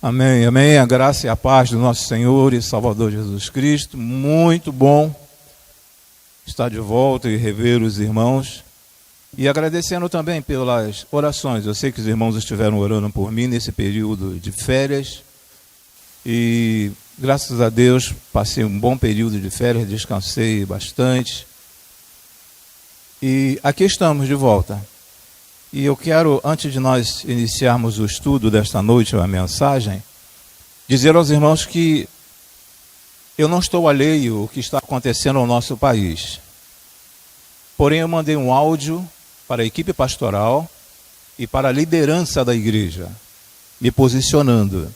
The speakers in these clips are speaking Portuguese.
Amém, amém. A graça e a paz do nosso Senhor e Salvador Jesus Cristo. Muito bom estar de volta e rever os irmãos. E agradecendo também pelas orações. Eu sei que os irmãos estiveram orando por mim nesse período de férias. E graças a Deus passei um bom período de férias, descansei bastante. E aqui estamos de volta. E eu quero, antes de nós iniciarmos o estudo desta noite, a mensagem, dizer aos irmãos que eu não estou alheio ao que está acontecendo no nosso país. Porém, eu mandei um áudio para a equipe pastoral e para a liderança da igreja, me posicionando.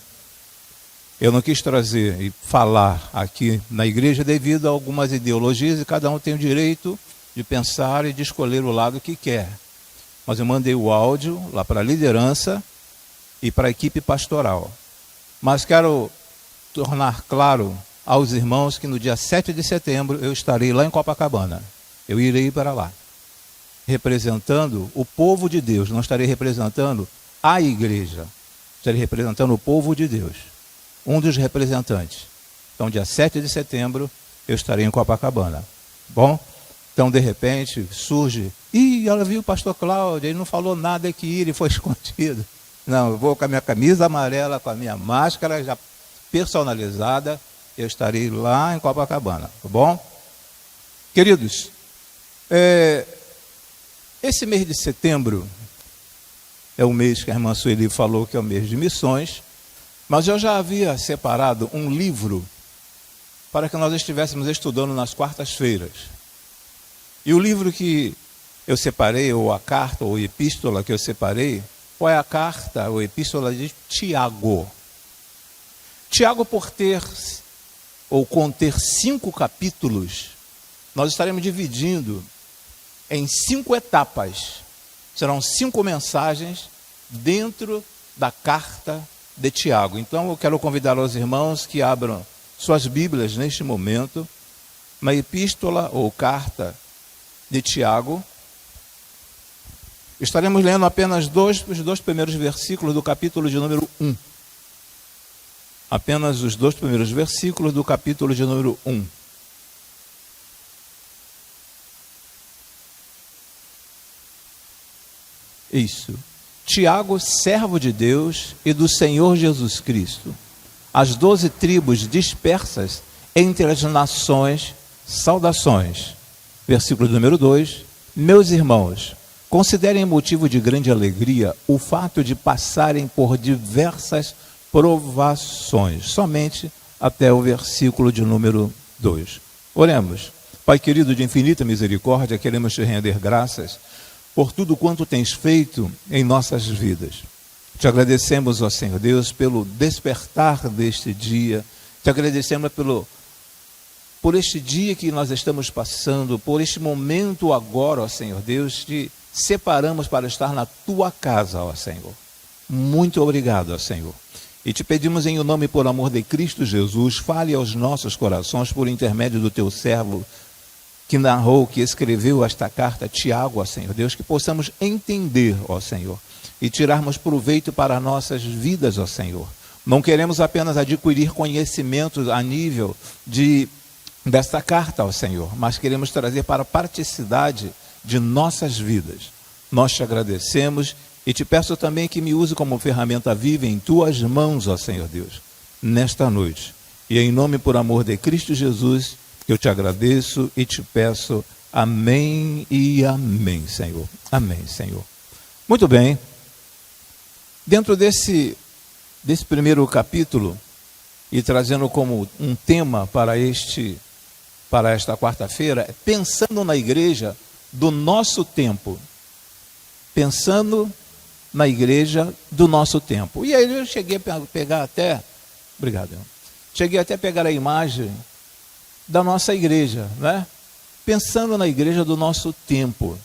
Eu não quis trazer e falar aqui na igreja devido a algumas ideologias e cada um tem o direito de pensar e de escolher o lado que quer. Mas eu mandei o áudio lá para a liderança e para a equipe pastoral. Mas quero tornar claro aos irmãos que no dia 7 de setembro eu estarei lá em Copacabana. Eu irei para lá, representando o povo de Deus. Não estarei representando a igreja, estarei representando o povo de Deus. Um dos representantes. Então, dia 7 de setembro, eu estarei em Copacabana. Bom? Então, de repente, surge... ela viu o pastor Cláudio, ele não falou nada que ele foi escondido. Não, eu vou com a minha camisa amarela, com a minha máscara já personalizada, eu estarei lá em Copacabana, tá bom? Queridos, esse mês de setembro é o mês que a irmã Sueli falou que é o mês de missões, mas eu já havia separado um livro para que nós estivéssemos estudando nas quartas-feiras. E o livro que eu separei, ou a carta, ou a epístola que eu separei, foi a carta, ou epístola de Tiago. Tiago, por ter, ou conter 5 capítulos, nós estaremos dividindo em 5 etapas. Serão 5 mensagens dentro da carta de Tiago. Então, eu quero convidar os irmãos que abram suas Bíblias neste momento, na epístola ou carta de Tiago. Estaremos lendo apenas os 2 primeiros versículos do capítulo de número 1. Apenas os 2 primeiros versículos do capítulo de número 1. Isso. Tiago, servo de Deus e do Senhor Jesus Cristo, as 12 tribos dispersas entre as nações, saudações. Versículo número 2. Meus irmãos, considerem motivo de grande alegria o fato de passarem por diversas provações, somente até o versículo de número 2. Oremos. Pai querido, de infinita misericórdia, queremos te render graças por tudo quanto tens feito em nossas vidas. Te agradecemos, ó Senhor Deus, pelo despertar deste dia, te agradecemos por este dia que nós estamos passando, por este momento agora, ó Senhor Deus, te separamos para estar na tua casa, ó Senhor. Muito obrigado, ó Senhor. E te pedimos em o nome e por amor de Cristo Jesus, fale aos nossos corações por intermédio do teu servo, que narrou, que escreveu esta carta, Tiago, ó Senhor Deus, que possamos entender, ó Senhor, e tirarmos proveito para nossas vidas, ó Senhor. Não queremos apenas adquirir conhecimento a nível desta carta, ó Senhor, mas queremos trazer para a praticidade de nossas vidas. Nós te agradecemos e te peço também que me use como ferramenta viva em tuas mãos, ó Senhor Deus, nesta noite. E em nome e por amor de Cristo Jesus, eu te agradeço e te peço amém e amém, Senhor. Amém, Senhor. Muito bem. Dentro desse primeiro capítulo, e trazendo como um tema para esta quarta-feira, pensando na igreja do nosso tempo. Pensando na igreja do nosso tempo. E aí eu cheguei a pegar até... Obrigado, irmão. Cheguei até a pegar a imagem da nossa igreja, né? Pensando na igreja do nosso tempo.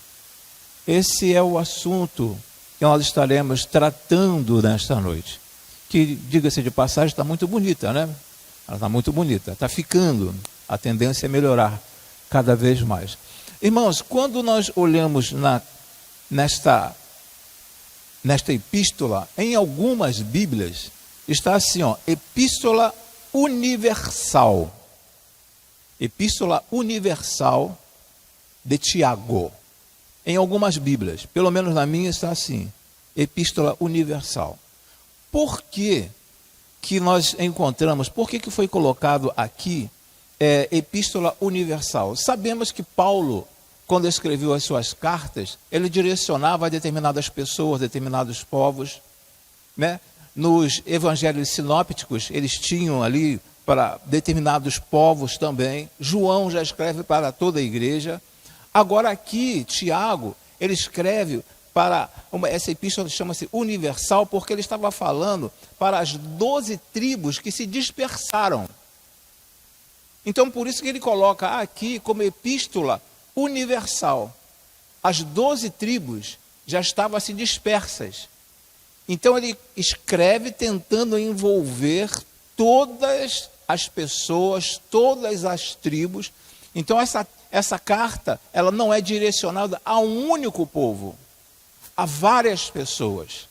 Esse é o assunto que nós estaremos tratando nesta noite. Que, diga-se de passagem, está muito bonita, né? Ela está muito bonita, está ficando. A tendência é melhorar cada vez mais. Irmãos, quando nós olhamos nesta epístola, em algumas Bíblias, está assim, ó, Epístola Universal. Epístola Universal de Tiago. Em algumas Bíblias, pelo menos na minha está assim, Epístola Universal. Por que nós encontramos, por que foi colocado aqui Epístola Universal? Sabemos que Paulo, quando escreveu as suas cartas, ele direcionava a determinadas pessoas, determinados povos, né? Nos evangelhos sinópticos, eles tinham ali para determinados povos também. João já escreve para toda a igreja. Agora aqui, Tiago, ele escreve para, essa epístola chama-se universal, porque ele estava falando para as 12 tribos que se dispersaram. Então, por isso que ele coloca aqui como epístola universal. As 12 tribos já estavam assim dispersas. Então, ele escreve tentando envolver todas as pessoas, todas as tribos. Então, essa carta, ela não é direcionada a um único povo, a várias pessoas.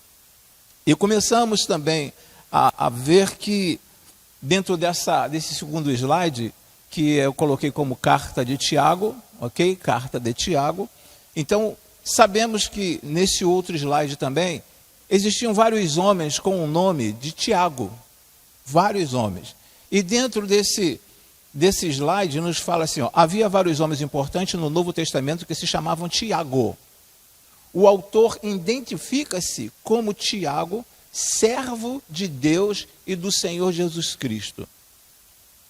E começamos também a ver que, dentro desse segundo slide, que eu coloquei como carta de Tiago, ok? Carta de Tiago. Então, sabemos que nesse outro slide também, existiam vários homens com o nome de Tiago. Vários homens. E dentro desse slide nos fala assim, ó, havia vários homens importantes no Novo Testamento que se chamavam Tiago. O autor identifica-se como Tiago, servo de Deus e do Senhor Jesus Cristo.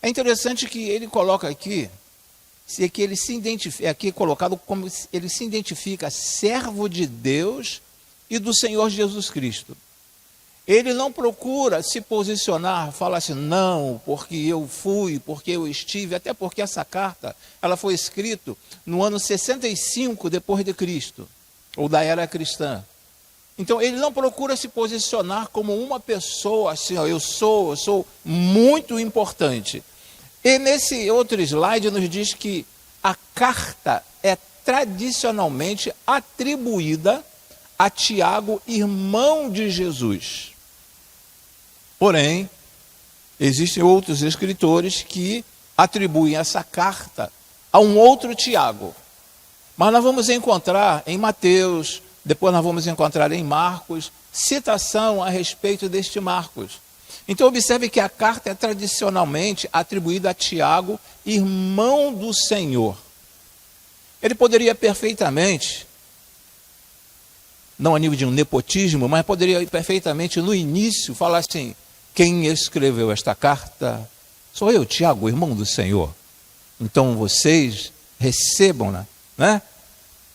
É interessante que ele coloca aqui, que ele se identifica, aqui colocado como ele se identifica servo de Deus e do Senhor Jesus Cristo. Ele não procura se posicionar, falar assim, não, porque eu fui, porque eu estive, até porque essa carta, ela foi escrita no ano 65 depois de Cristo, ou da era cristã. Então, ele não procura se posicionar como uma pessoa assim, ó, eu sou muito importante. E nesse outro slide nos diz que a carta é tradicionalmente atribuída a Tiago, irmão de Jesus. Porém, existem outros escritores que atribuem essa carta a um outro Tiago. Mas nós vamos encontrar em Mateus, depois nós vamos encontrar em Marcos, citação a respeito deste Marcos. Então observe que a carta é tradicionalmente atribuída a Tiago, irmão do Senhor. Ele poderia perfeitamente, não a nível de um nepotismo, mas poderia perfeitamente no início falar assim, quem escreveu esta carta sou eu, Tiago, irmão do Senhor. Então vocês recebam-na, né?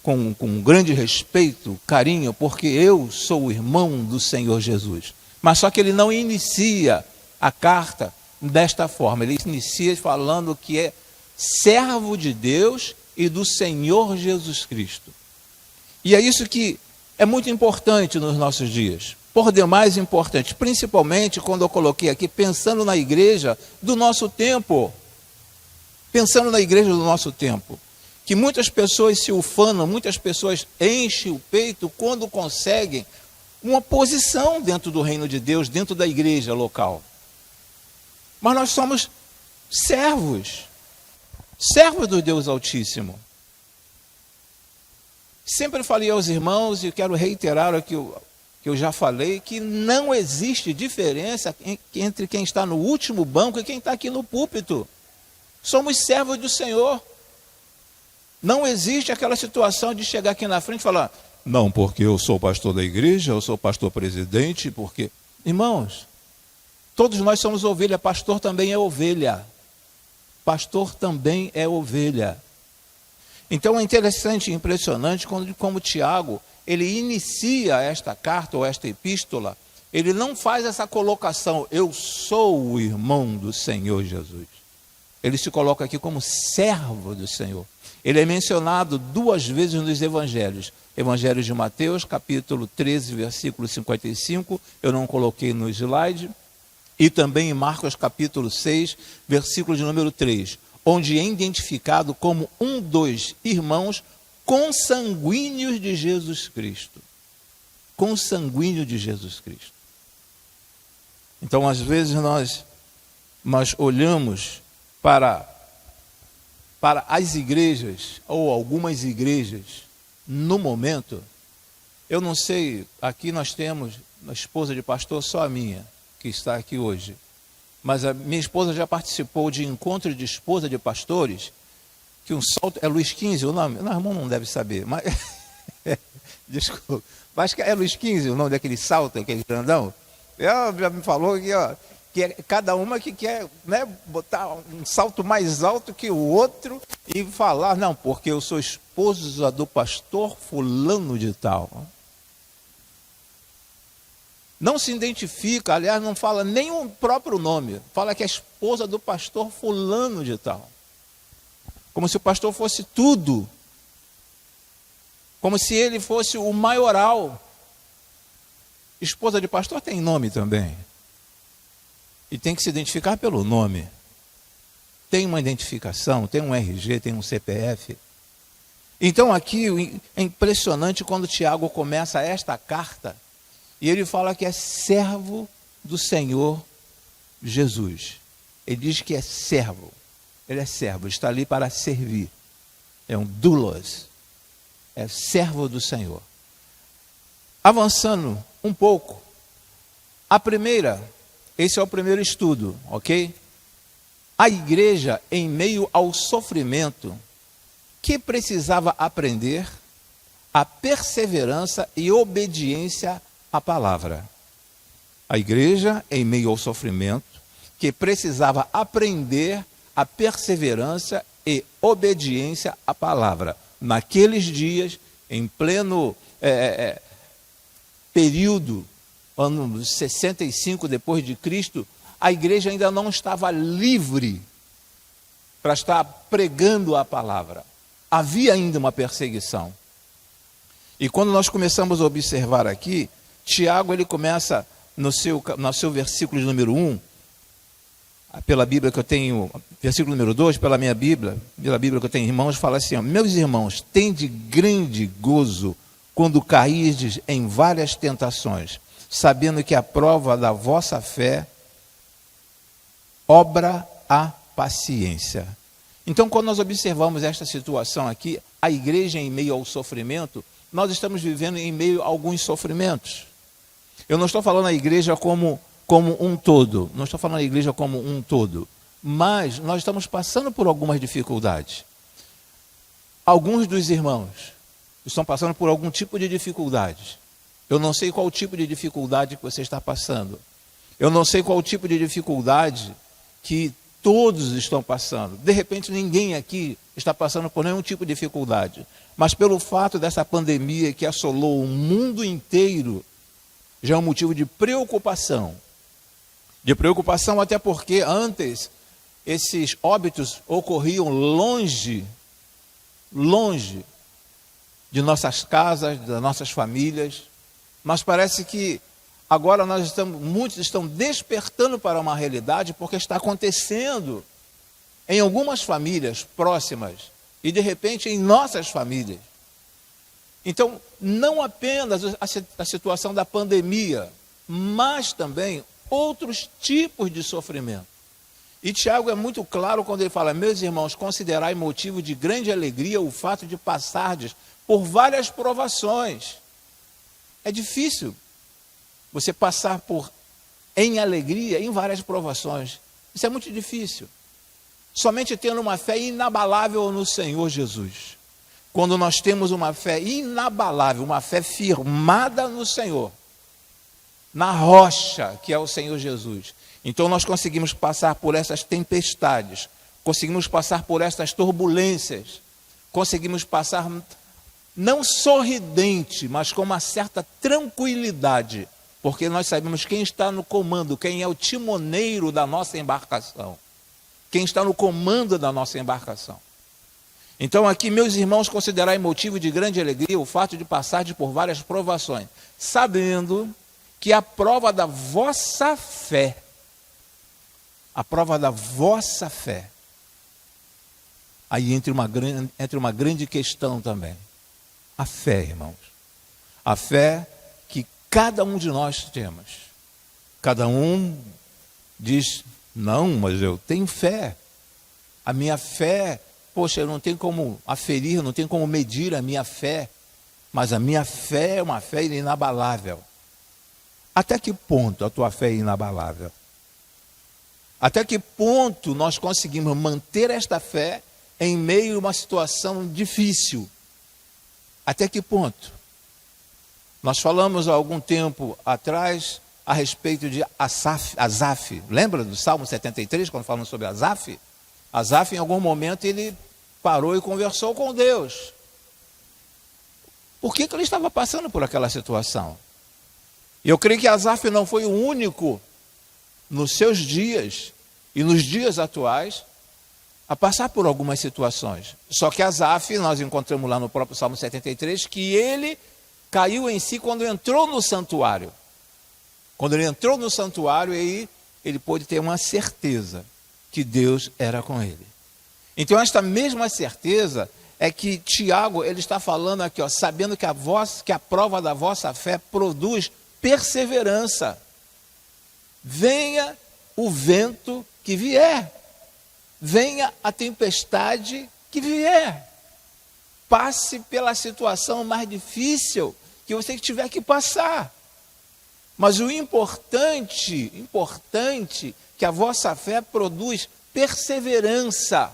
Com grande respeito, carinho, porque eu sou o irmão do Senhor Jesus. Mas só que ele não inicia a carta desta forma, ele inicia falando que é servo de Deus e do Senhor Jesus Cristo. E é isso que é muito importante nos nossos dias, por demais importante, principalmente quando eu coloquei aqui, pensando na igreja do nosso tempo, que muitas pessoas se ufanam, muitas pessoas enchem o peito quando conseguem uma posição dentro do reino de Deus, dentro da igreja local. Mas nós somos servos do Deus Altíssimo. Sempre falei aos irmãos, e quero reiterar o que eu já falei, que não existe diferença entre quem está no último banco e quem está aqui no púlpito. Somos servos do Senhor. Não existe aquela situação de chegar aqui na frente e falar, não, porque eu sou pastor da igreja, eu sou pastor presidente, porque... Irmãos, todos nós somos ovelha, pastor também é ovelha. Pastor também é ovelha. Então é interessante e impressionante como Tiago, ele inicia esta carta ou esta epístola, ele não faz essa colocação, eu sou o irmão do Senhor Jesus. Ele se coloca aqui como servo do Senhor. Ele é mencionado 2 vezes nos evangelhos. Evangelho de Mateus, capítulo 13, versículo 55, eu não coloquei no slide. E também em Marcos, capítulo 6, versículo de número 3, onde é identificado como um dos irmãos consanguíneos de Jesus Cristo. Consanguíneo de Jesus Cristo. Então, às vezes, nós olhamos para as igrejas, ou algumas igrejas, no momento. Eu não sei, aqui nós temos a esposa de pastor, só a minha, que está aqui hoje. Mas a minha esposa já participou de encontro de esposa de pastores, que um salto, é Luiz XV o nome? Não, irmão não deve saber, mas, desculpa, mas é Luiz XV o nome daquele salto, aquele grandão? Ela já me falou que, ó, que é cada uma que quer, né, botar um salto mais alto que o outro e falar, não, porque eu sou esposa do pastor fulano de tal. Não se identifica, aliás, não fala nem o próprio nome, fala que é esposa do pastor fulano de tal. Como se o pastor fosse tudo. Como se ele fosse o maioral. Esposa de pastor tem nome também. E tem que se identificar pelo nome. Tem uma identificação, tem um RG, tem um CPF. Então aqui é impressionante quando Tiago começa esta carta, e ele fala que é servo do Senhor Jesus. Ele diz que é servo. Ele é servo, está ali para servir. É um doulos. É servo do Senhor. Avançando um pouco. Esse é o primeiro estudo, ok? A igreja, em meio ao sofrimento, que precisava aprender a perseverança e obediência à palavra. A igreja, em meio ao sofrimento, que precisava aprender a perseverança e obediência à palavra. Naqueles dias, em pleno período, ano 65 depois de Cristo, a igreja ainda não estava livre para estar pregando a palavra. Havia ainda uma perseguição. E quando nós começamos a observar aqui, Tiago, ele começa no seu versículo de número 1, pela Bíblia que eu tenho, versículo número 2, pela minha Bíblia, pela Bíblia que eu tenho, irmãos, fala assim, ó, meus irmãos, tende grande gozo quando cairdes em várias tentações, sabendo que a prova da vossa fé obra a paciência. Então, quando nós observamos esta situação aqui, a igreja em meio ao sofrimento, nós estamos vivendo em meio a alguns sofrimentos. Eu não estou falando a igreja como um todo, não estou falando a igreja como um todo, mas nós estamos passando por algumas dificuldades. Alguns dos irmãos estão passando por algum tipo de dificuldade. Eu não sei qual tipo de dificuldade que você está passando. Eu não sei qual tipo de dificuldade que todos estão passando. De repente, ninguém aqui está passando por nenhum tipo de dificuldade. Mas pelo fato dessa pandemia que assolou o mundo inteiro, já é um motivo de preocupação. De preocupação até porque antes esses óbitos ocorriam longe de nossas casas, das nossas famílias. Mas parece que agora muitos estão despertando para uma realidade porque está acontecendo em algumas famílias próximas e de repente em nossas famílias. Então, não apenas a situação da pandemia, mas também outros tipos de sofrimento. E Tiago é muito claro quando ele fala, meus irmãos, considerai motivo de grande alegria o fato de passardes por várias provações. É difícil você passar em alegria em várias provações. Isso é muito difícil. Somente tendo uma fé inabalável no Senhor Jesus. Quando nós temos uma fé inabalável, uma fé firmada no Senhor, na rocha que é o Senhor Jesus, então nós conseguimos passar por essas tempestades, conseguimos passar por essas turbulências, conseguimos passar não sorridente, mas com uma certa tranquilidade, porque nós sabemos quem está no comando, quem é o timoneiro da nossa embarcação, quem está no comando da nossa embarcação. Então aqui, meus irmãos, considerai motivo de grande alegria o fato de passar por várias provações, sabendo que a prova da vossa fé, aí entra uma grande questão também. A fé, irmãos. A fé que cada um de nós temos. Cada um diz, não, mas eu tenho fé. A minha fé, poxa, eu não tenho como aferir, não tenho como medir a minha fé. Mas a minha fé é uma fé inabalável. Até que ponto a tua fé é inabalável? Até que ponto nós conseguimos manter esta fé em meio a uma situação difícil? Até que ponto? Nós falamos há algum tempo atrás a respeito de Asaf. Lembra do Salmo 73, quando falamos sobre Asaf? Asaf, em algum momento, ele parou e conversou com Deus. Por que ele estava passando por aquela situação? E eu creio que Asaf não foi o único, nos seus dias e nos dias atuais, a passar por algumas situações. Só que Asaf, nós encontramos lá no próprio Salmo 73, que ele caiu em si quando entrou no santuário. Quando ele entrou no santuário, aí ele pôde ter uma certeza que Deus era com ele. Então, esta mesma certeza é que Tiago, ele está falando aqui, ó, sabendo que a prova da vossa fé produz perseverança. Venha o vento que vier, venha a tempestade que vier, passe pela situação mais difícil que você tiver que passar. Mas o importante que a vossa fé produz perseverança.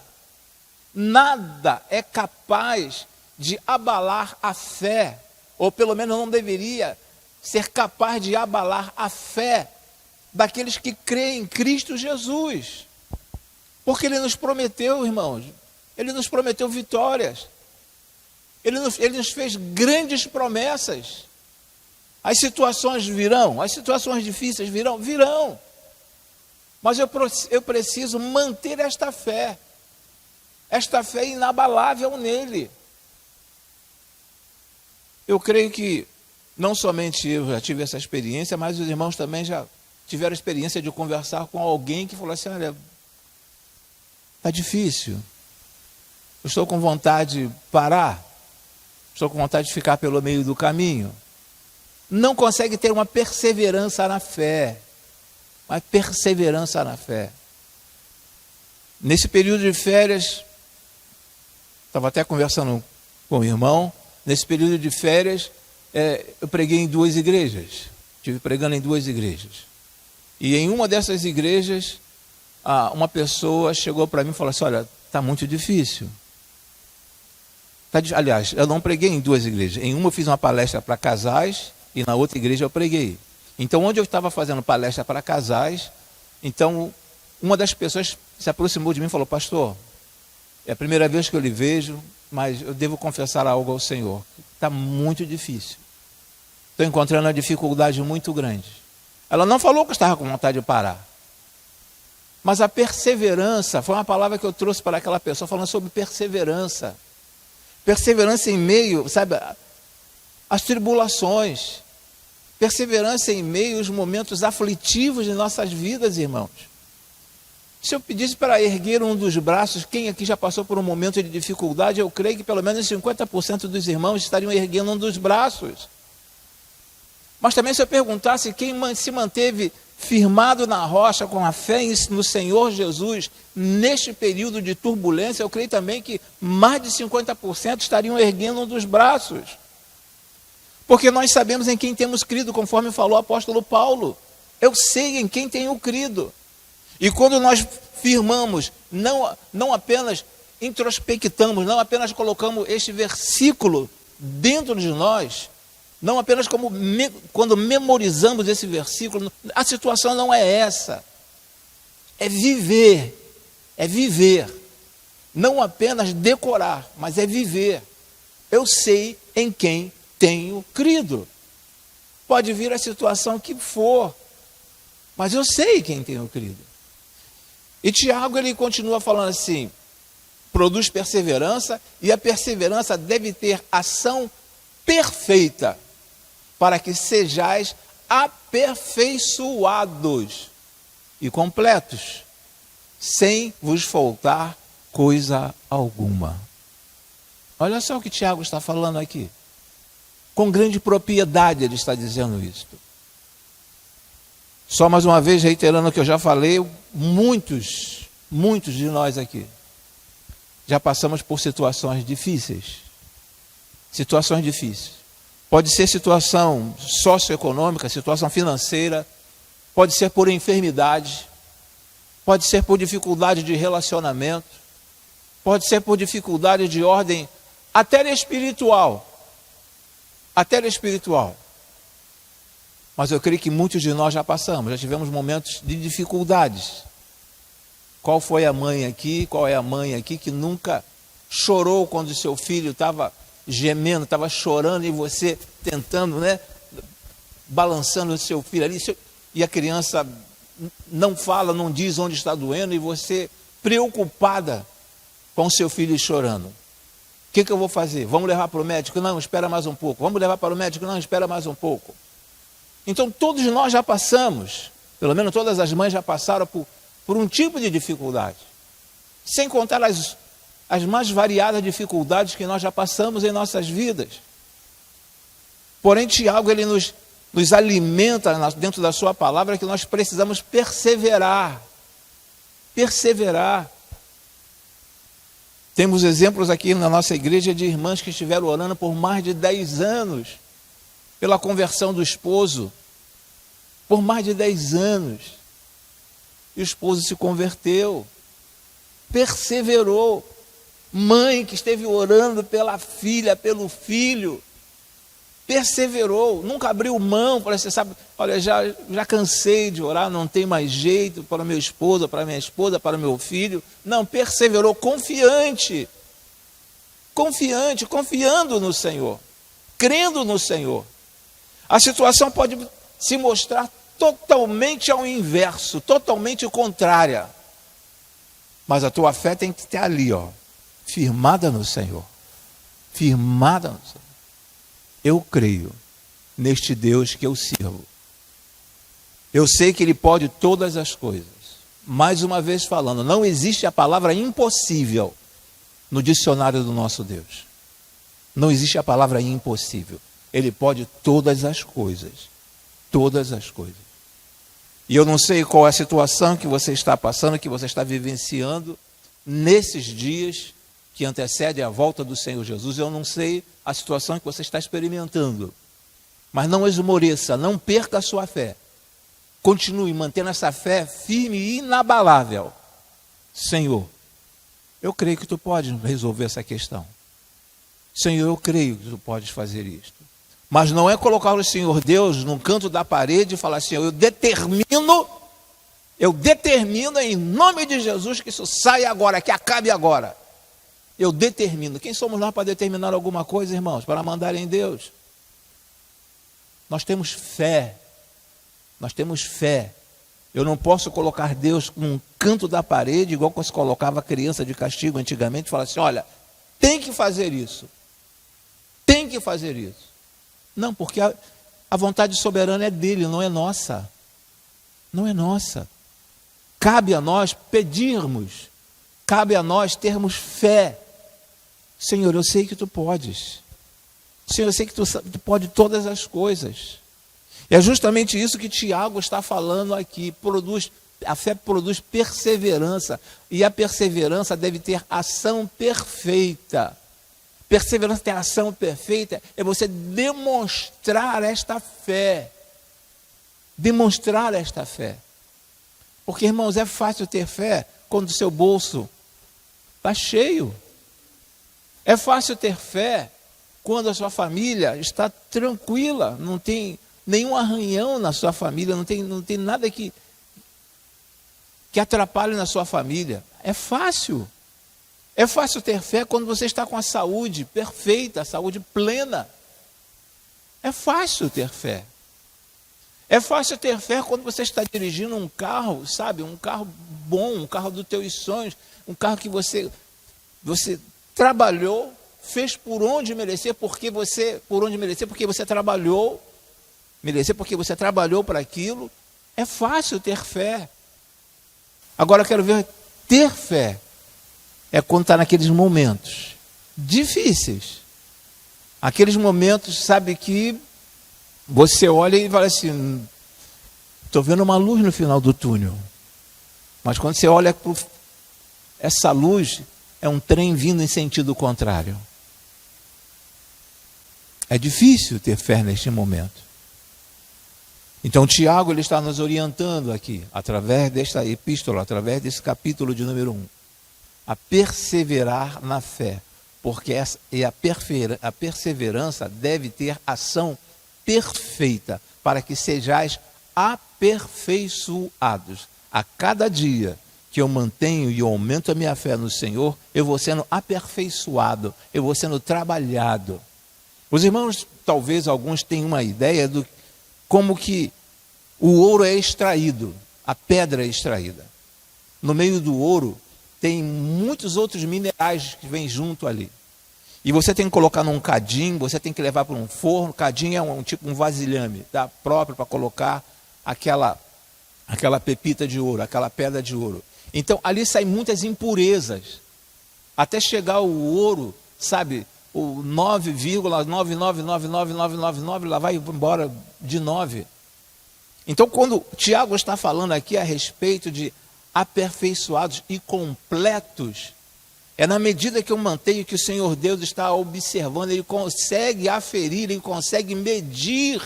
Nada é capaz de abalar a fé, ou pelo menos não deveria ser capaz de abalar a fé daqueles que creem em Cristo Jesus. Porque Ele nos prometeu, irmãos, Ele nos prometeu vitórias. Ele nos fez grandes promessas. As situações virão, as situações difíceis virão. Mas eu preciso manter esta fé inabalável nele. Eu creio que não somente eu já tive essa experiência, mas os irmãos também já tiveram a experiência de conversar com alguém que falou assim, olha, está difícil, eu estou com vontade de parar, estou com vontade de ficar pelo meio do caminho. Não consegue ter uma perseverança na fé. Uma perseverança na fé. Nesse período de férias, estava até conversando com o irmão, nesse período de férias, eu preguei em 2 igrejas. Estive pregando em 2 igrejas. E em uma dessas igrejas, uma pessoa chegou para mim e falou assim, olha, está muito difícil. Aliás, eu não preguei em 2 igrejas. Em uma eu fiz uma palestra para casais, e na outra igreja eu preguei. Então, onde eu estava fazendo palestra para casais, então, uma das pessoas se aproximou de mim e falou, pastor, é a primeira vez que eu lhe vejo, mas eu devo confessar algo ao Senhor. Está muito difícil. Estou encontrando uma dificuldade muito grande. Ela não falou que estava com vontade de parar. Mas a perseverança, foi uma palavra que eu trouxe para aquela pessoa, falando sobre perseverança. Perseverança em meio, sabe, às tribulações. Perseverança em meio aos momentos aflitivos de nossas vidas, irmãos. Se eu pedisse para erguer um dos braços, quem aqui já passou por um momento de dificuldade, eu creio que pelo menos 50% dos irmãos estariam erguendo um dos braços. Mas também se eu perguntasse quem se manteve firmado na rocha com a fé no Senhor Jesus, neste período de turbulência, eu creio também que mais de 50% estariam erguendo um dos braços. Porque nós sabemos em quem temos crido, conforme falou o apóstolo Paulo. Eu sei em quem tenho crido. E quando nós firmamos, não apenas introspectamos, não apenas colocamos este versículo dentro de nós, não apenas quando memorizamos esse versículo, a situação não é essa. É viver. Não apenas decorar, mas é viver. Eu sei em quem tenho crido. Pode vir a situação que for, mas eu sei quem tenho crido. E Tiago, ele continua falando assim, produz perseverança, e a perseverança deve ter ação perfeita, para que sejais aperfeiçoados e completos, sem vos faltar coisa alguma. Olha só o que Tiago está falando aqui. Com grande propriedade ele está dizendo isto. Só mais uma vez, reiterando o que eu já falei, muitos de nós aqui já passamos por situações difíceis. Situações difíceis. Pode ser situação socioeconômica, situação financeira, pode ser por enfermidade, pode ser por dificuldade de relacionamento, pode ser por dificuldade de ordem até espiritual. Até espiritual. Mas eu creio que muitos de nós já passamos, já tivemos momentos de dificuldades. Qual foi a mãe aqui, qual é a mãe aqui que nunca chorou quando seu filho estava gemendo, estava chorando e você tentando, balançando o seu filho ali, e a criança não fala, não diz onde está doendo, e você preocupada com o seu filho chorando. O que eu vou fazer? Vamos levar para o médico? Não, espera mais um pouco. Vamos levar para o médico? Não, espera mais um pouco. Então todos nós já passamos, pelo menos todas as mães já passaram por um tipo de dificuldade. Sem contar as mais variadas dificuldades que nós já passamos em nossas vidas. Porém, Tiago, ele nos alimenta dentro da sua palavra que nós precisamos perseverar. Perseverar. Temos exemplos aqui na nossa igreja de irmãs que estiveram orando por mais de 10 anos pela conversão do esposo. Por mais de 10 anos. E o esposo se converteu. Perseverou. Mãe que esteve orando pela filha, pelo filho. Perseverou, nunca abriu mão, falou assim, sabe, olha, já cansei de orar, não tem mais jeito para meu esposo, para minha esposa, para meu filho. Não, perseverou, confiante, confiando no Senhor, crendo no Senhor. A situação pode se mostrar totalmente ao inverso, totalmente contrária. Mas a tua fé tem que estar ali, firmada no Senhor. Firmada no Senhor. Eu creio neste Deus que eu sirvo. Eu sei que Ele pode todas as coisas. Mais uma vez falando, não existe a palavra impossível no dicionário do nosso Deus. Não existe a palavra impossível. Ele pode todas as coisas. Todas as coisas. E eu não sei qual é a situação que você está passando, que você está vivenciando nesses dias que antecedem a volta do Senhor Jesus. Eu não sei a situação que você está experimentando. Mas não esmoreça, não perca a sua fé. Continue mantendo essa fé firme e inabalável. Senhor, eu creio que Tu podes resolver essa questão. Senhor, eu creio que Tu podes fazer isto. Mas não é colocar o Senhor Deus num canto da parede e falar assim, eu determino em nome de Jesus que isso saia agora, que acabe agora. Eu determino. Quem somos nós para determinar alguma coisa, irmãos? Para mandar em Deus. Nós temos fé. Nós temos fé. Eu não posso colocar Deus num canto da parede, igual quando se colocava criança de castigo antigamente, e falar assim, olha, tem que fazer isso. Tem que fazer isso. Não, porque a vontade soberana é dele, não é nossa. Não é nossa. Cabe a nós pedirmos. Cabe a nós termos fé. Senhor, eu sei que Tu podes. Senhor, eu sei que Tu pode todas as coisas. E é justamente isso que Tiago está falando aqui. A fé produz perseverança. E a perseverança deve ter ação perfeita. Perseverança tem ação perfeita. É você demonstrar esta fé. Demonstrar esta fé. Porque, irmãos, é fácil ter fé quando o seu bolso está cheio. É fácil ter fé quando a sua família está tranquila, não tem nenhum arranhão na sua família, não tem nada que atrapalhe na sua família. É fácil. É fácil ter fé quando você está com a saúde perfeita, a saúde plena. É fácil ter fé. É fácil ter fé quando você está dirigindo um carro, sabe? Um carro bom, um carro dos teus sonhos, um carro que você trabalhou, fez por onde merecer, porque você trabalhou, merecer porque você trabalhou para aquilo. É fácil ter fé. Agora eu quero ver, ter fé é quando está naqueles momentos difíceis. Aqueles momentos, sabe, que você olha e fala assim, Estou vendo uma luz no final do túnel. Mas quando você olha, essa luz é um trem vindo em sentido contrário. É difícil ter fé neste momento. Então Tiago ele está nos orientando aqui, através desta epístola, através desse capítulo de número 1, a perseverar na fé, porque a perseverança deve ter ação perfeita, para que sejais aperfeiçoados. A cada dia que eu mantenho e eu aumento a minha fé no Senhor, eu vou sendo aperfeiçoado, eu vou sendo trabalhado. Os irmãos, talvez alguns tenham uma ideia do como que o ouro é extraído, a pedra é extraída. No meio do ouro tem muitos outros minerais que vêm junto ali. E você tem que colocar num cadinho, você tem que levar para um forno. Cadinho é um vasilhame, tá? Próprio para colocar aquela pepita de ouro, aquela pedra de ouro. Então ali saem muitas impurezas, até chegar o ouro, sabe, o 9,999999, lá vai embora de 9. Então quando Tiago está falando aqui a respeito de aperfeiçoados e completos, é na medida que eu mantenho que o Senhor Deus está observando, Ele consegue aferir, Ele consegue medir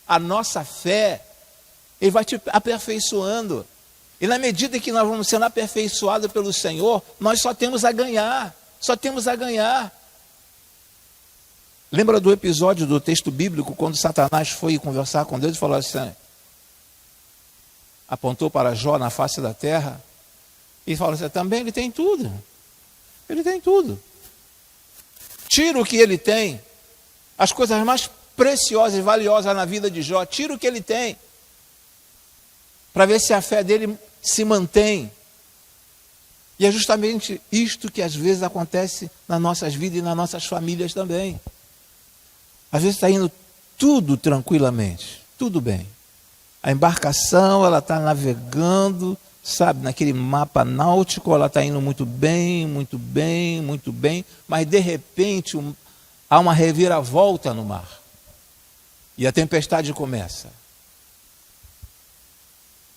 a nossa fé, Ele vai te aperfeiçoando. E na medida que nós vamos sendo aperfeiçoados pelo Senhor, nós só temos a ganhar, só temos a ganhar. Lembra do episódio do texto bíblico, quando Satanás foi conversar com Deus e falou assim, apontou para Jó na face da terra, e falou assim, também ele tem tudo. Ele tem tudo. Tira o que ele tem, as coisas mais preciosas e valiosas na vida de Jó, tira o que ele tem, para ver se a fé dele se mantém. E é justamente isto que às vezes acontece nas nossas vidas e nas nossas famílias também. Às vezes está indo tudo tranquilamente, tudo bem. A embarcação, ela está navegando, sabe, naquele mapa náutico, ela está indo muito bem, muito bem, muito bem, mas de repente há uma reviravolta no mar. E a tempestade começa.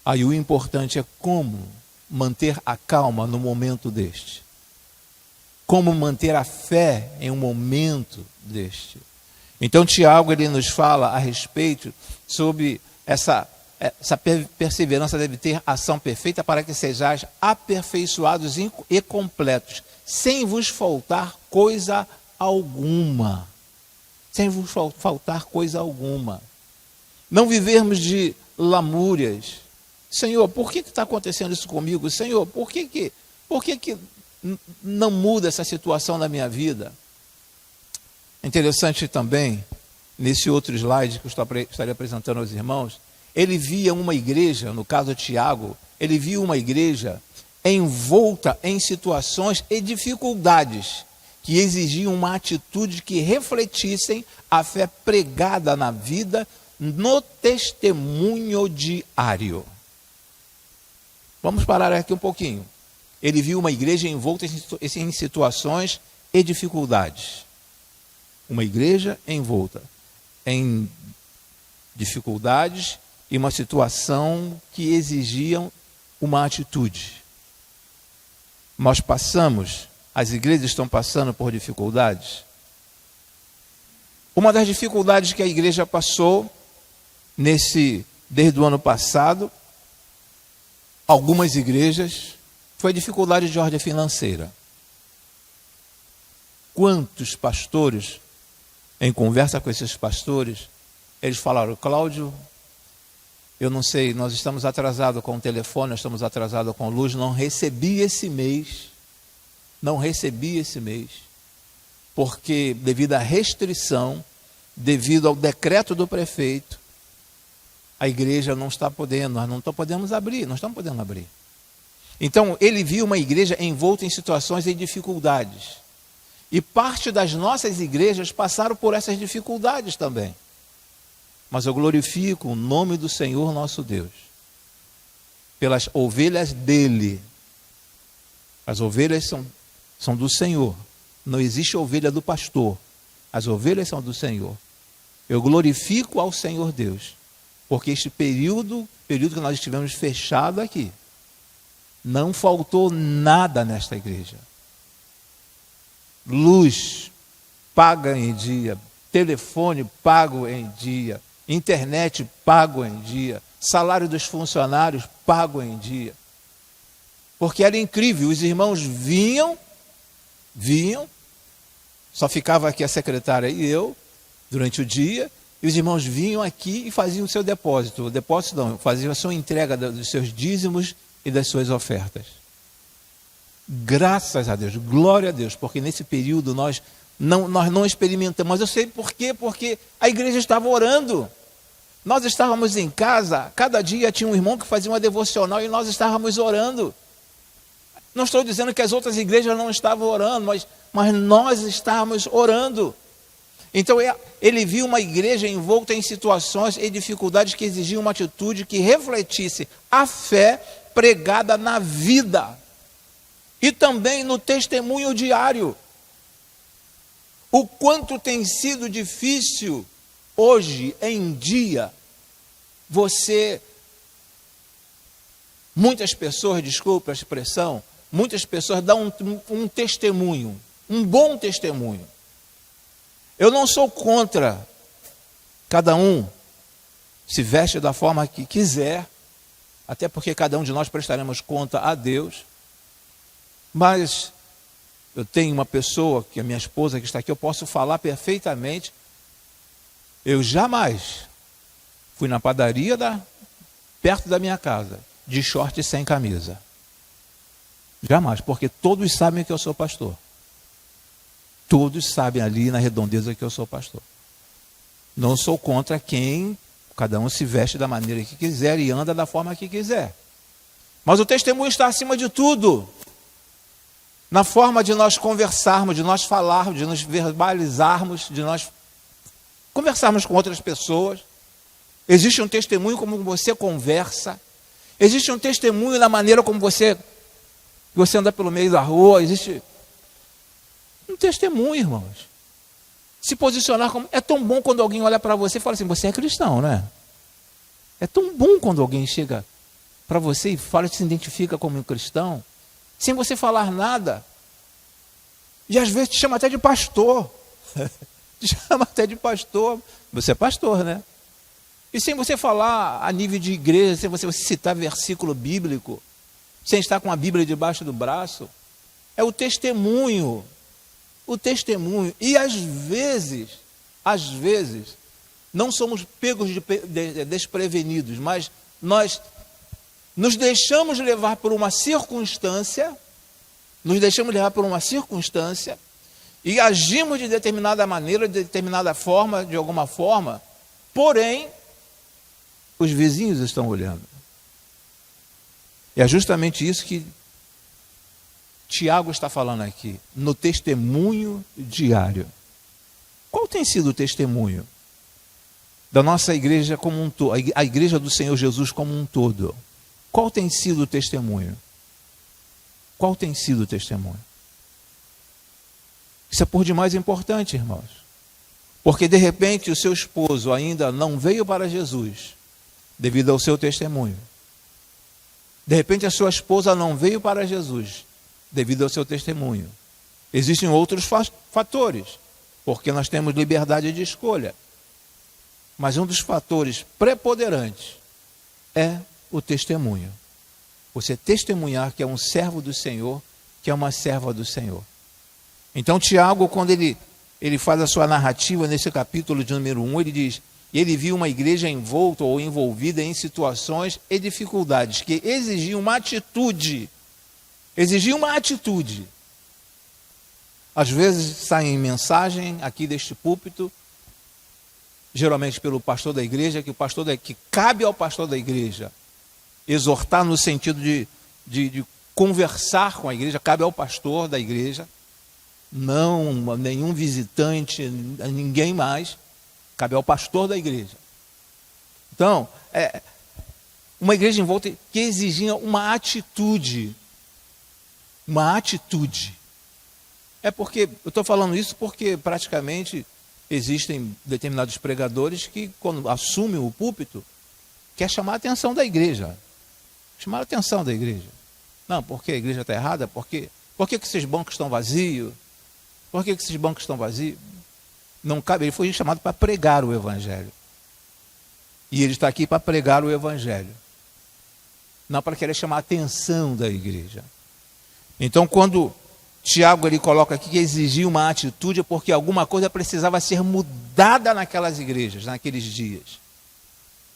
Aí o importante é como manter a calma no momento deste. Como manter a fé em um momento deste. Então Tiago ele nos fala a respeito sobre essa perseverança deve ter ação perfeita para que sejais aperfeiçoados e completos, sem vos faltar coisa alguma. Sem vos faltar coisa alguma. Não vivermos de lamúrias. Senhor, por que está acontecendo isso comigo? Senhor, por que não muda essa situação na minha vida? É interessante também, nesse outro slide que eu estarei apresentando aos irmãos, ele via uma igreja, no caso de Tiago, ele via uma igreja envolta em situações e dificuldades que exigiam uma atitude que refletissem a fé pregada na vida no testemunho diário. Vamos parar aqui um pouquinho. Ele viu uma igreja envolta em situações e dificuldades. Uma igreja envolta em dificuldades e uma situação que exigiam uma atitude. Nós passamos, as igrejas estão passando por dificuldades. Uma das dificuldades que a igreja passou desde o ano passado, algumas igrejas, foi dificuldade de ordem financeira. Quantos pastores, em conversa com esses pastores, eles falaram, Cláudio, eu não sei, nós estamos atrasados com o telefone, nós estamos atrasados com a luz, não recebi esse mês, porque devido à restrição, devido ao decreto do prefeito, a igreja não está podendo, nós não estamos podendo abrir. Então, ele viu uma igreja envolta em situações e dificuldades. E parte das nossas igrejas passaram por essas dificuldades também. Mas eu glorifico o nome do Senhor nosso Deus, pelas ovelhas dele. As ovelhas são do Senhor. Não existe ovelha do pastor. As ovelhas são do Senhor. Eu glorifico ao Senhor Deus, Porque este período que nós estivemos fechado aqui, não faltou nada nesta igreja. Luz paga em dia, telefone pago em dia, internet pago em dia, salário dos funcionários pago em dia. Porque era incrível, os irmãos vinham, só ficava aqui a secretária e eu, durante o dia, e os irmãos vinham aqui e faziam o seu depósito. O depósito não, faziam a sua entrega dos seus dízimos e das suas ofertas. Graças a Deus, glória a Deus, porque nesse período nós não experimentamos. Mas eu sei por quê, porque a igreja estava orando. Nós estávamos em casa, cada dia tinha um irmão que fazia uma devocional e nós estávamos orando. Não estou dizendo que as outras igrejas não estavam orando, mas nós estávamos orando. Então ele viu uma igreja envolta em situações e dificuldades que exigiam uma atitude que refletisse a fé pregada na vida e também no testemunho diário. O quanto tem sido difícil hoje em dia muitas pessoas, desculpe a expressão, muitas pessoas dão um testemunho, um bom testemunho. Eu não sou contra cada um se veste da forma que quiser, até porque cada um de nós prestaremos conta a Deus. Mas eu tenho uma pessoa, que é a minha esposa que está aqui, eu posso falar perfeitamente. Eu jamais fui na padaria perto da minha casa, de short e sem camisa. Jamais, porque todos sabem que eu sou pastor. Todos sabem ali na redondeza que eu sou pastor. Não sou contra quem, cada um se veste da maneira que quiser e anda da forma que quiser. Mas o testemunho está acima de tudo. Na forma de nós conversarmos, de nós falarmos, de nos verbalizarmos, de nós conversarmos com outras pessoas. Existe um testemunho como você conversa. Existe um testemunho na maneira como você anda pelo meio da rua. Existe um testemunho, irmãos. Se posicionar como... É tão bom quando alguém olha para você e fala assim, você é cristão, não é? É tão bom quando alguém chega para você e fala que se identifica como um cristão, sem você falar nada. E às vezes te chama até de pastor. Te chama até de pastor. Você é pastor, né? E sem você falar a nível de igreja, sem você citar versículo bíblico, sem estar com a Bíblia debaixo do braço, é o testemunho. O testemunho. E às vezes, não somos pegos desprevenidos, mas nós nos deixamos levar por uma circunstância, e agimos de determinada maneira, de determinada forma, de alguma forma, porém, os vizinhos estão olhando. E é justamente isso que Tiago está falando aqui, no testemunho diário. Qual tem sido o testemunho da nossa igreja como um todo, a igreja do Senhor Jesus como um todo? Qual tem sido o testemunho? Qual tem sido o testemunho? Isso é por demais importante, irmãos. Porque de repente o seu esposo ainda não veio para Jesus devido ao seu testemunho. De repente a sua esposa não veio para Jesus devido ao seu testemunho. Existem outros fatores, porque nós temos liberdade de escolha. Mas um dos fatores preponderantes é o testemunho. Você testemunhar que é um servo do Senhor, que é uma serva do Senhor. Então Tiago, quando ele faz a sua narrativa nesse capítulo de número 1, ele diz, ele viu uma igreja envolta ou envolvida em situações e dificuldades que exigiam uma atitude. Às vezes saem mensagem aqui deste púlpito, geralmente pelo pastor da igreja, que cabe ao pastor da igreja exortar no sentido de conversar com a igreja, cabe ao pastor da igreja, não nenhum visitante, ninguém mais, cabe ao pastor da igreja. Então, uma igreja envolta que exigia uma atitude. É porque, eu estou falando isso porque praticamente existem determinados pregadores que quando assumem o púlpito, quer chamar a atenção da igreja. Chamar a atenção da igreja. Não, porque a igreja está errada? Por que esses bancos estão vazios? Por que esses bancos estão vazios? Não cabe, ele foi chamado para pregar o evangelho. E ele está aqui para pregar o evangelho. Não para querer chamar a atenção da igreja. Então, quando Tiago ele coloca aqui que exigia uma atitude, é porque alguma coisa precisava ser mudada naquelas igrejas, naqueles dias.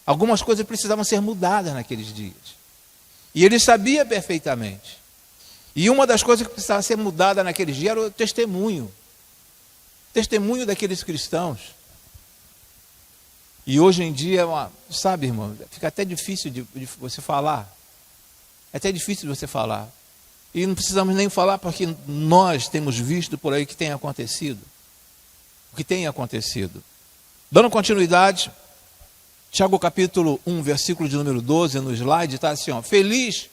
Algumas coisas precisavam ser mudadas naqueles dias. E ele sabia perfeitamente. E uma das coisas que precisava ser mudada naqueles dias era o testemunho. Testemunho daqueles cristãos. E hoje em dia, sabe, irmão, fica até difícil de você falar. É até difícil de você falar. E não precisamos nem falar porque nós temos visto por aí o que tem acontecido. O que tem acontecido. Dando continuidade, Tiago capítulo 1, versículo de número 12, no slide, está assim, ó. Feliz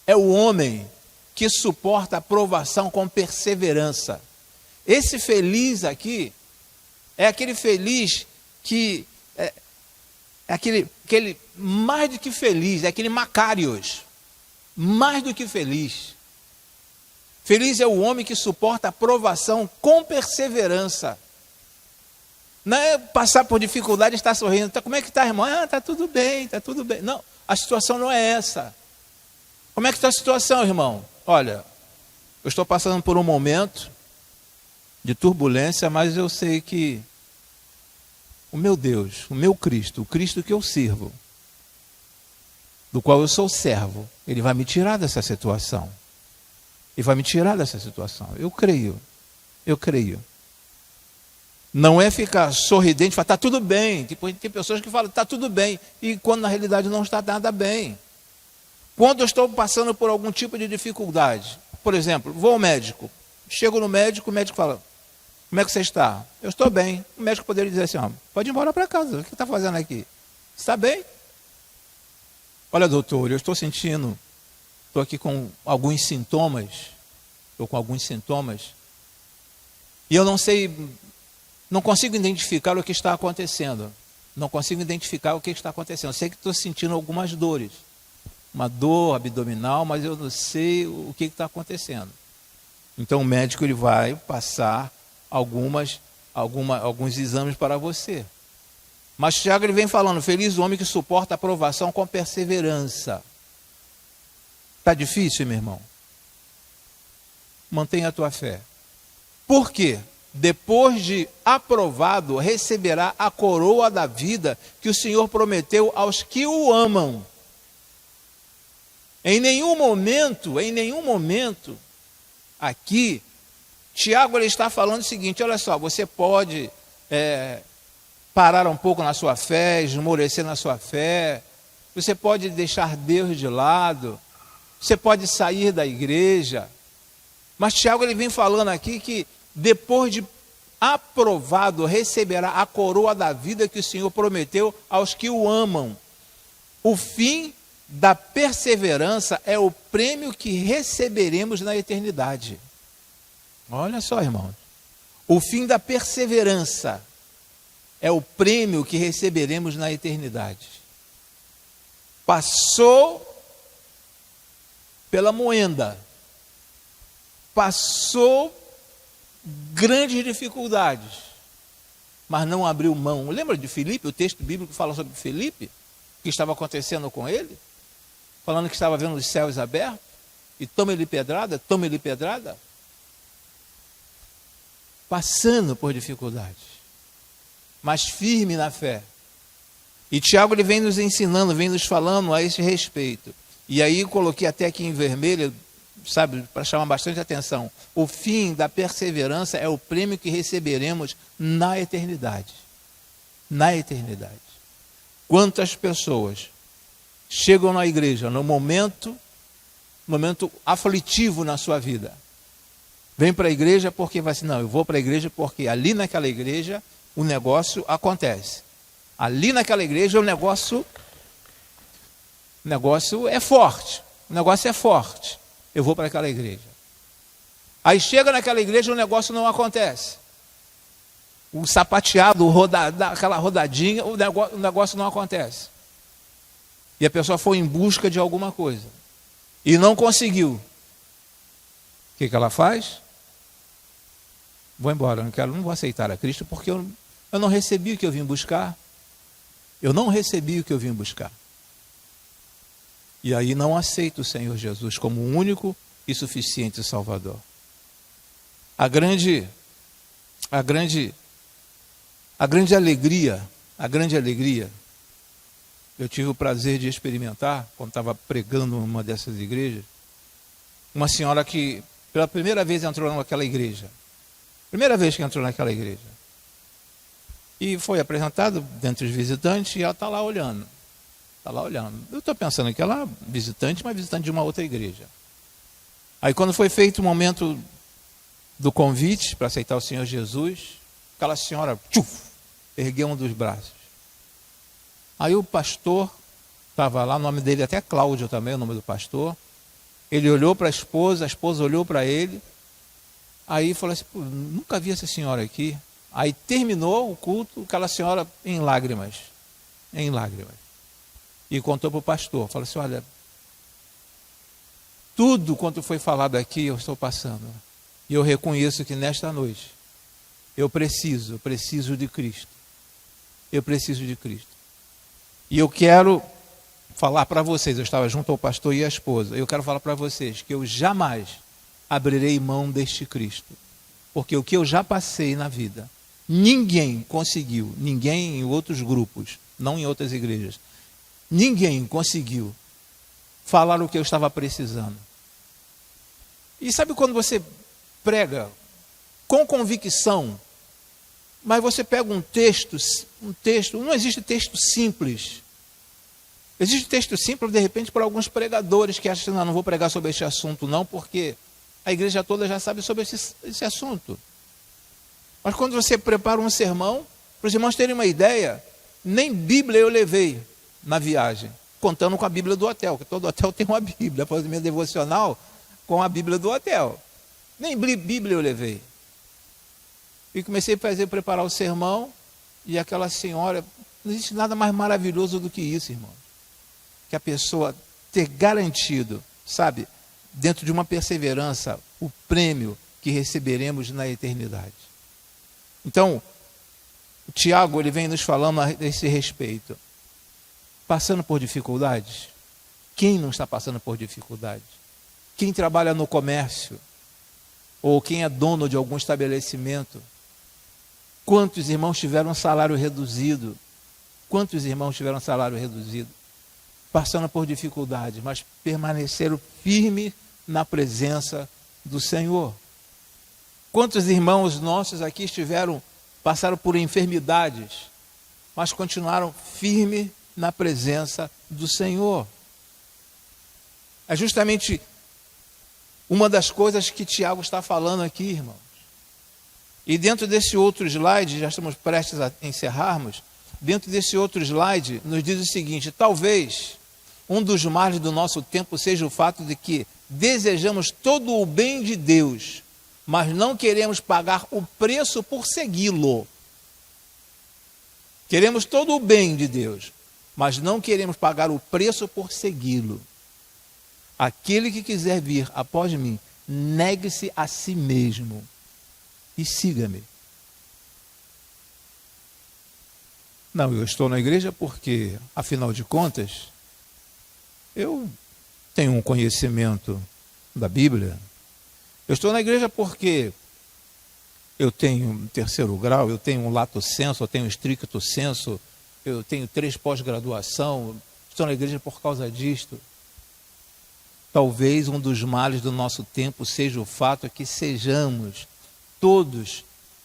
é o homem que suporta a provação com perseverança. Esse feliz aqui, é aquele feliz que, é aquele mais do que feliz, é aquele Macários, mais do que feliz. Feliz é o homem que suporta a provação com perseverança. Não é passar por dificuldade e estar sorrindo. Como é que está, irmão? Está tudo bem, está tudo bem. Não, a situação não é essa. Como é que está a situação, irmão? Olha, eu estou passando por um momento de turbulência, mas eu sei que o meu Deus, o meu Cristo, o Cristo que eu sirvo, do qual eu sou servo, ele vai me tirar dessa situação. Ele vai me tirar dessa situação. Eu creio. Não é ficar sorridente e falar, está tudo bem. Tem pessoas que falam, está tudo bem. E quando na realidade não está nada bem. Quando eu estou passando por algum tipo de dificuldade, por exemplo, vou ao médico. Chego no médico, o médico fala, como é que você está? Eu estou bem. O médico poderia dizer assim, ó, pode ir embora para casa. O que está fazendo aqui? Está bem? Olha, doutor, eu estou sentindo, estou aqui com alguns sintomas. E eu não sei... Não consigo identificar o que está acontecendo. Eu sei que estou sentindo algumas dores. Uma dor abdominal, mas eu não sei o que está acontecendo. Então o médico ele vai passar alguns exames para você. Mas Tiago ele vem falando, feliz o homem que suporta a provação com perseverança. Está difícil, meu irmão? Mantenha a tua fé. Por quê? Depois de aprovado, receberá a coroa da vida que o Senhor prometeu aos que o amam. Em nenhum momento, aqui, Tiago ele está falando o seguinte, olha só, você pode parar um pouco na sua fé, esmorecer na sua fé, você pode deixar Deus de lado, você pode sair da igreja, mas Tiago ele vem falando aqui que depois de aprovado, receberá a coroa da vida que o Senhor prometeu aos que o amam. O fim da perseverança é o prêmio que receberemos na eternidade. Olha só, irmãos. O fim da perseverança é o prêmio que receberemos na eternidade. Passou pela moenda. Passou grandes dificuldades, mas não abriu mão. Lembra de Filipe, o texto bíblico fala sobre Filipe, o que estava acontecendo com ele, falando que estava vendo os céus abertos, e toma-lhe pedrada, passando por dificuldades, mas firme na fé. E Tiago ele vem nos ensinando, vem nos falando a esse respeito. E aí eu coloquei até aqui em vermelho, sabe, para chamar bastante atenção. O fim da perseverança é o prêmio que receberemos na eternidade. Na eternidade. Quantas pessoas chegam na igreja no momento aflitivo na sua vida? Vem para a igreja porque vai assim, não, eu vou para a igreja porque ali naquela igreja o negócio acontece. Ali naquela igreja o negócio é forte. O negócio é forte. Eu vou para aquela igreja. Aí chega naquela igreja, o negócio não acontece. O sapateado, aquela rodadinha, o negócio não acontece. e a pessoa foi em busca de alguma coisa e não conseguiu, o que ela faz? Vou embora, não vou aceitar a Cristo porque eu não recebi o que eu vim buscar. Eu não recebi o que eu vim buscar. E aí não aceito o Senhor Jesus como o único e suficiente Salvador. A grande alegria, eu tive o prazer de experimentar, quando estava pregando em uma dessas igrejas, uma senhora que pela primeira vez entrou naquela igreja. Primeira vez que entrou naquela igreja. E foi apresentado dentre os visitantes e ela está lá olhando. Está lá olhando. Eu estou pensando que ela é visitante, mas visitante de uma outra igreja. Aí quando foi feito o momento do convite para aceitar o Senhor Jesus, aquela senhora ergueu um dos braços. Aí o pastor estava lá, o nome dele até Cláudio também, o nome do pastor. Ele olhou para a esposa olhou para ele. Aí falou assim, nunca vi essa senhora aqui. Aí terminou o culto, aquela senhora em lágrimas. E contou para o pastor, falou assim, olha, tudo quanto foi falado aqui eu estou passando. E eu reconheço que nesta noite eu preciso de Cristo. Eu preciso de Cristo. E eu quero falar para vocês, eu estava junto ao pastor e à esposa, eu quero falar para vocês que eu jamais abrirei mão deste Cristo. Porque o que eu já passei na vida, ninguém conseguiu, ninguém em outros grupos, não em outras igrejas, ninguém conseguiu falar o que eu estava precisando. E sabe quando você prega com convicção, mas você pega um texto, não existe texto simples. Existe texto simples, de repente, para alguns pregadores que acham que não vou pregar sobre este assunto não, porque a igreja toda já sabe sobre esse assunto. Mas quando você prepara um sermão, para os irmãos terem uma ideia, nem Bíblia eu levei na viagem, contando com a Bíblia do hotel, que todo hotel tem uma Bíblia, fazer minha devocional com a Bíblia do hotel. Nem Bíblia eu levei. E comecei a preparar o sermão, e aquela senhora, não existe nada mais maravilhoso do que isso, irmão. Que a pessoa ter garantido, sabe, dentro de uma perseverança, o prêmio que receberemos na eternidade. Então, o Tiago, ele vem nos falando a esse respeito. Passando por dificuldades? Quem não está passando por dificuldades? Quem trabalha no comércio? Ou quem é dono de algum estabelecimento? Quantos irmãos tiveram salário reduzido? Quantos irmãos tiveram salário reduzido? Passando por dificuldades, mas permaneceram firmes na presença do Senhor. Quantos irmãos nossos aqui passaram por enfermidades, mas continuaram firmes na presença do Senhor. É justamente uma das coisas que Tiago está falando aqui, irmãos. E dentro desse outro slide, já estamos prestes a encerrarmos, dentro desse outro slide, nos diz o seguinte: talvez um dos males do nosso tempo seja o fato de que desejamos todo o bem de Deus, mas não queremos pagar o preço por segui-lo. Queremos todo o bem de Deus, mas não queremos pagar o preço por segui-lo. Aquele que quiser vir após mim, negue-se a si mesmo e siga-me. Não, eu estou na igreja porque, afinal de contas, eu tenho um conhecimento da Bíblia. Eu estou na igreja porque eu tenho um terceiro grau, eu tenho um lato sensu, eu tenho um stricto sensu, eu tenho 3 pós-graduação, estou na igreja por causa disto. Talvez um dos males do nosso tempo seja o fato de que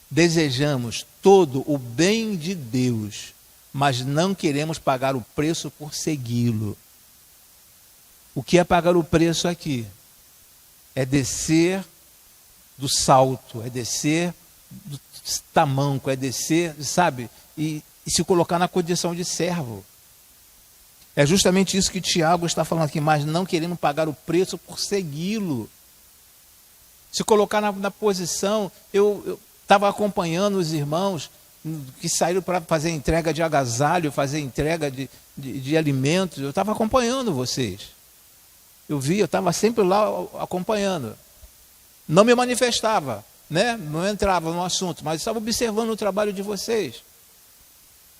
desejamos todo o bem de Deus, mas não queremos pagar o preço por segui-lo. O que é pagar o preço aqui? É descer do salto, é descer do tamanco, é descer, sabe, e se colocar na condição de servo. É justamente isso que Tiago está falando aqui, mas não querendo pagar o preço por segui-lo. Se colocar na posição, eu estava acompanhando os irmãos, que saíram para fazer entrega de agasalho, fazer entrega de alimentos. Eu estava acompanhando vocês. Eu estava sempre lá acompanhando. Não me manifestava, né? Não entrava no assunto, mas estava observando o trabalho de vocês.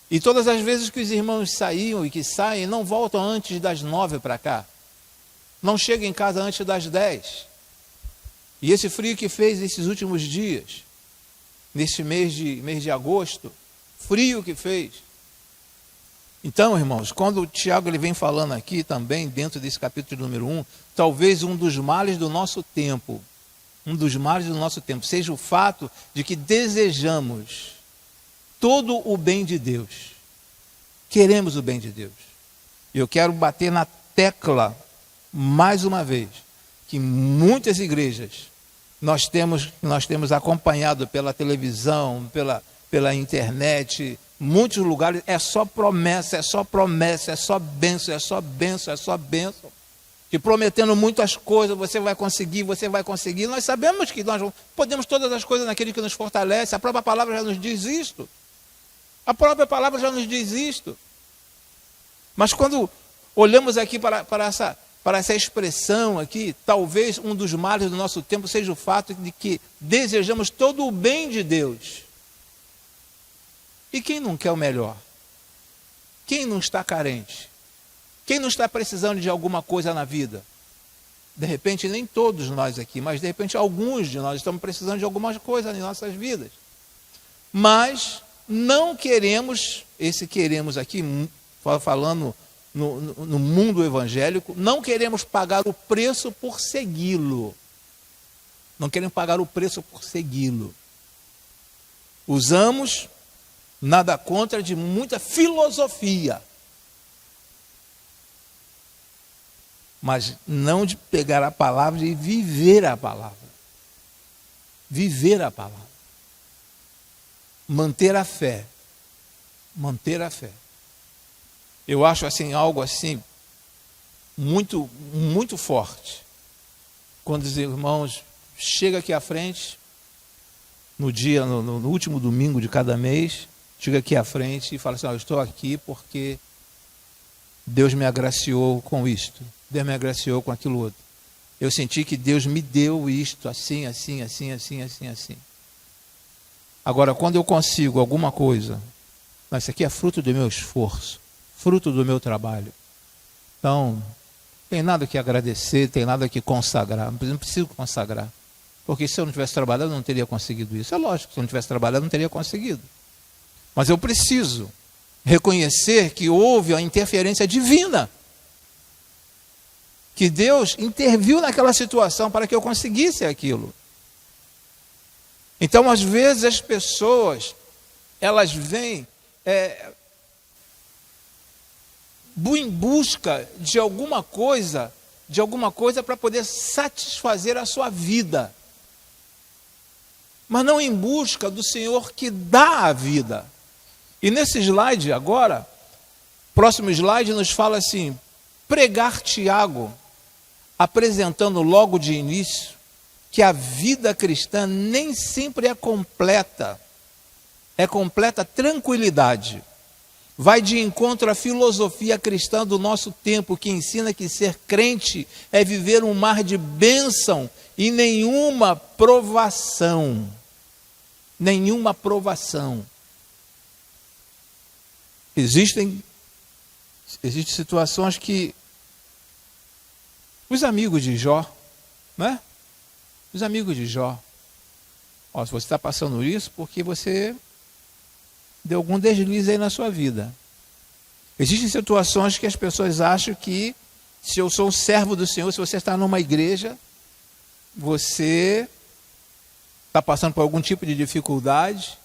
E todas as vezes que os irmãos saíam e que saem, não voltam antes das 9 para cá. Não chegam em casa antes das 10. E esse frio que fez esses últimos dias, nesse mês de agosto, frio que fez. Então, irmãos, quando o Tiago ele vem falando aqui também, dentro desse capítulo número 1, talvez um dos males do nosso tempo, seja o fato de que desejamos todo o bem de Deus. Queremos o bem de Deus. Eu quero bater na tecla, mais uma vez, que muitas igrejas nós temos acompanhado pela televisão, pela internet, muitos lugares, é só promessa, é só bênção. E prometendo muitas coisas, você vai conseguir. Nós sabemos que nós podemos todas as coisas naquele que nos fortalece. A própria palavra já nos diz isto. Mas quando olhamos aqui para essa expressão aqui, talvez um dos males do nosso tempo seja o fato de que desejamos todo o bem de Deus. E quem não quer o melhor? Quem não está carente? Quem não está precisando de alguma coisa na vida? De repente, nem todos nós aqui, mas de repente alguns de nós estamos precisando de algumas coisas em nossas vidas. Mas não queremos, esse queremos aqui, falando no mundo evangélico, não queremos pagar o preço por segui-lo. Não queremos pagar o preço por segui-lo. Usamos, nada contra, de muita filosofia. Mas não de pegar a palavra e viver a palavra. Viver a palavra. Manter a fé. Eu acho assim, algo assim, muito, muito forte. Quando os irmãos chegam aqui à frente, no último domingo de cada mês, chega aqui à frente e fala assim, eu estou aqui porque Deus me agraciou com isto. Deus me agraciou com aquilo outro. Eu senti que Deus me deu isto, assim. Agora, quando eu consigo alguma coisa, isso aqui é fruto do meu esforço, fruto do meu trabalho. Então, tem nada que agradecer, tem nada que consagrar. Não preciso consagrar. Porque se eu não tivesse trabalhado, eu não teria conseguido isso. É lógico, se eu não tivesse trabalhado, eu não teria conseguido. Mas eu preciso reconhecer que houve a interferência divina. Que Deus interviu naquela situação para que eu conseguisse aquilo. Então, às vezes, as pessoas, elas vêm em busca de alguma coisa para poder satisfazer a sua vida. Mas não em busca do Senhor que dá a vida. E nesse slide agora, próximo slide nos fala assim, pregar Tiago, apresentando logo de início que a vida cristã nem sempre é completa tranquilidade. Vai de encontro à filosofia cristã do nosso tempo, que ensina que ser crente é viver um mar de bênção e nenhuma provação. Existem situações que os amigos de Jó, né? Os amigos de Jó. Se você está passando isso porque você deu algum deslize aí na sua vida. Existem situações que as pessoas acham que, se eu sou um servo do Senhor, se você está numa igreja, você está passando por algum tipo de dificuldade,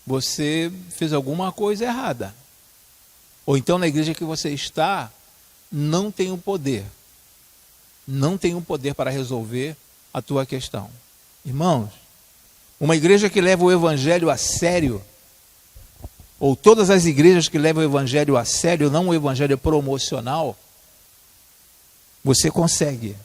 você fez alguma coisa errada. Ou então na igreja que você está, não tem o poder. Não tem o poder para resolver a tua questão. Irmãos, uma igreja que leva o evangelho a sério, ou todas as igrejas que levam o evangelho a sério, não o evangelho promocional, você consegue.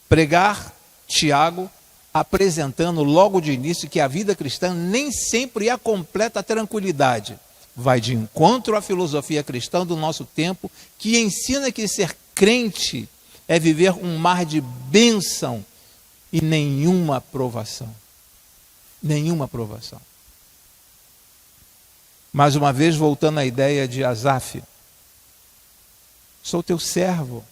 Pregar Tiago apresentando logo de início que a vida cristã nem sempre é a completa tranquilidade. Vai de encontro à filosofia cristã do nosso tempo, que ensina que ser crente é viver um mar de bênção e nenhuma provação. Nenhuma provação. Mais uma vez, voltando à ideia de Asaf. Sou teu servo.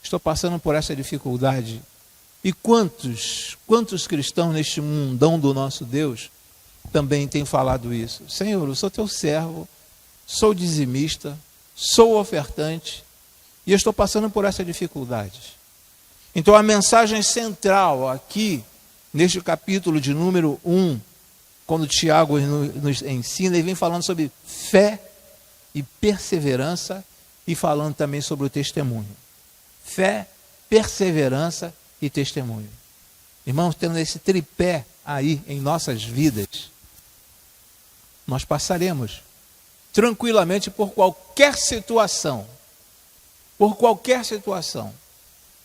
Estou passando por essa dificuldade. E quantos cristãos neste mundão do nosso Deus também têm falado isso? Senhor, eu sou teu servo, sou dizimista, sou ofertante, e eu estou passando por essa dificuldade. Então a mensagem central aqui, neste capítulo de número 1, quando Tiago nos ensina, ele vem falando sobre fé e perseverança, e falando também sobre o testemunho. Fé, perseverança e testemunho. Irmãos, tendo esse tripé aí em nossas vidas, nós passaremos tranquilamente por qualquer situação. Por qualquer situação.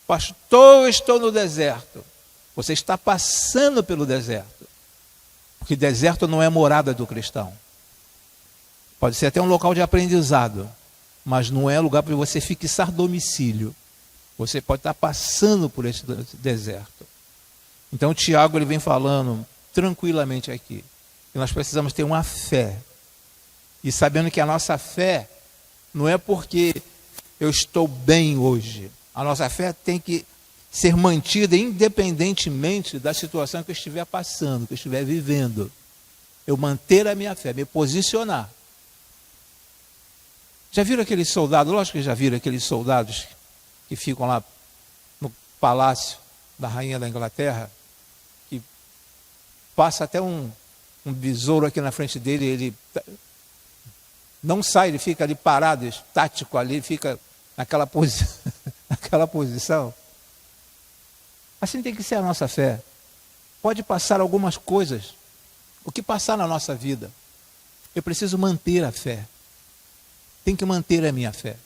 Pastor, eu estou no deserto. Você está passando pelo deserto. Porque deserto não é morada do cristão. Pode ser até um local de aprendizado, mas não é lugar para você fixar domicílio. Você pode estar passando por esse deserto. Então Tiago ele vem falando tranquilamente aqui. Que nós precisamos ter uma fé. E sabendo que a nossa fé não é porque eu estou bem hoje. A nossa fé tem que ser mantida independentemente da situação que eu estiver passando, que eu estiver vivendo. Eu manter a minha fé, me posicionar. Já viram aqueles soldados? Lógico que já viram aqueles soldados que ficam lá no palácio da rainha da Inglaterra, que passa até um besouro aqui na frente dele, ele não sai, ele fica ali parado, estático ali, fica naquela posição. Assim tem que ser a nossa fé. Pode passar algumas coisas, o que passar na nossa vida, eu preciso manter a fé. Tem que manter a minha fé.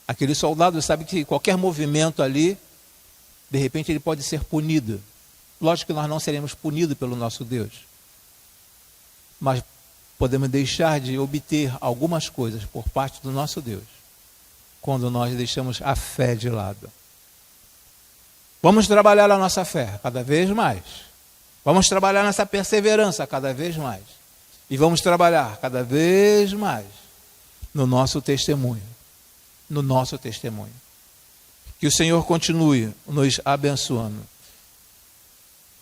Aquele soldado sabe que qualquer movimento ali, de repente ele pode ser punido. Lógico que nós não seremos punidos pelo nosso Deus. Mas podemos deixar de obter algumas coisas por parte do nosso Deus, quando nós deixamos a fé de lado. Vamos trabalhar a nossa fé cada vez mais. Vamos trabalhar nessa perseverança cada vez mais. E vamos trabalhar cada vez mais no nosso testemunho. No nosso testemunho. Que o Senhor continue nos abençoando.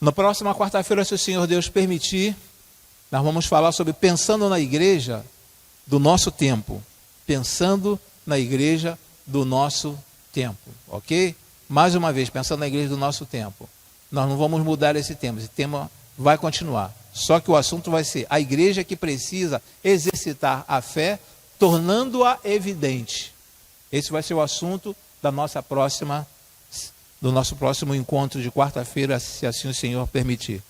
Na próxima quarta-feira, se o Senhor Deus permitir, nós vamos falar sobre pensando na igreja do nosso tempo. Pensando na igreja do nosso tempo, ok? Mais uma vez, pensando na igreja do nosso tempo. Nós não vamos mudar esse tema vai continuar. Só que o assunto vai ser a igreja que precisa exercitar a fé, tornando-a evidente. Esse vai ser o assunto do nosso próximo encontro de quarta-feira, se assim o Senhor permitir.